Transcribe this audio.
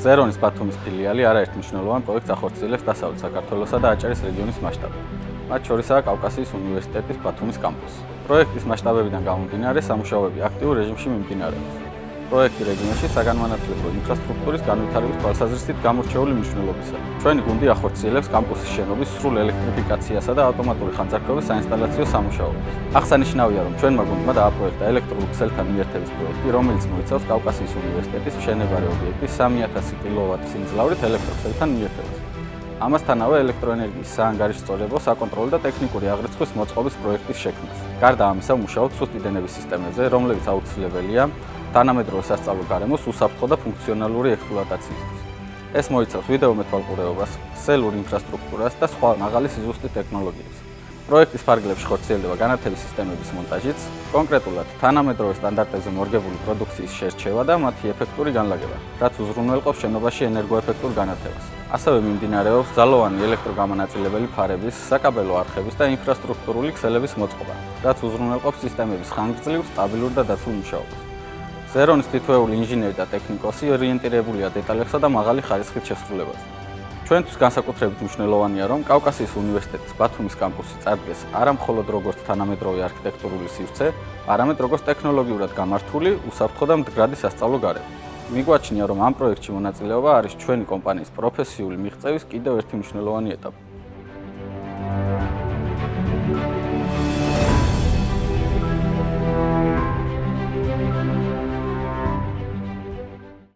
ზერონის ბათუმის ფილიალი არაერთ მნიშვნელოვან პროექტს ახორციელებს დასავლეთ საქართველოსა და აჭარის რეგიონის მასშტაბით. მათ შორისაა კავკასიის უნივერსიტეტის ბათუმის კამპუსი. პროექტის მასშტაბებიდან გამომდინარე, სამუშაოები აქტიურ რეჟიმში მიმდინარეობს. პროექტი რეგიონში საგანმანათლებლო ინფრასტრუქტურის განვითარების თვალსაზრისით გამორჩეული მნიშვნელობისაა. ჩვენი გუნდი ახორციელებს კამპუსის შენობის სრულ ელექტრიფიკაციასა და ავტომატური ხანძარქვევის საინსტალაციო სამუშაოებს. აღსანიშნავია, რომ ჩვენმა გუნდმა დააპროექტა ელექტრულ ქსელთან მიერთების პროექტი, რომელიც მოიცავს კავკასიის უნივერსიტეტის მშენებარე ობიექტის 3000 კილოვატ სიმძლავრით ელექტროქსელთან მიერთებას. ამასთანავე ელექტროენერგიის საანგარიშწორებო, საკონტროლო და ტექნიკური აღრიცხვის მოწყობის პროექტის შექმნას. გარდა ამისა, მუშაობთ სუსტი დენების სისტემებზე, რომლებიც აუცილებელია თანამედროვე სასწავლო გარემოს უსაფრთხო და ფუნქციონალური ექსპლუატაციისთვის. ეს მოიცავს ვიდეო მეთვალყურეობას, ქსელურ ინფრასტრუქტურას და სხვა მაღალი სიზუსტის ტექნოლოგიებს. პროექტის ფარგლებში ხორციელდება განათების სისტემების მონტაჟიც, კონკრეტულად თანამედროვე სტანდარტებზე მორგებული პროდუქციის შერჩევა და მათი ეფექტური განლაგება, რაც უზრუნველყოფს შენობაში ენერგოეფექტურ განათებას. ასევე მიმდინარეობს ძალოვანი ელექტროგამანაწილებელი ფარების, საკაბელო არხების და ინფრასტრუქტურული ქსელების მოწყობა, რაც უზრუნველყოფს სისტემების ხანგრძლივ, სტაბილურ და დაცულ მუშაობას. ზერონის თითოეული ინჟინერი და ტექნიკოსი ორიენტირებულია დეტალებსა და მაღალი ხარისხით შესრულებაზე. ჩვენთვის განსაკუთრებით მნიშვნელოვანია, რომ კავკასიის უნივერსიტეტის ბათუმის კამპუსი წარდგეს არა მხოლოდ როგორც თანამედროვე არქიტექტურული სივრცე, არამედ როგორც ტექნოლოგიურად გამართული, უსაფრთხო და მდგრადი სასწავლო გარემო. მიგვაჩნია, რომ ამ პროექტში მონაწილეობა არის ჩვენი კომპანიის პროფესიული მიღწევის კიდევ ერთი მნიშვნელოვანი ეტაპი.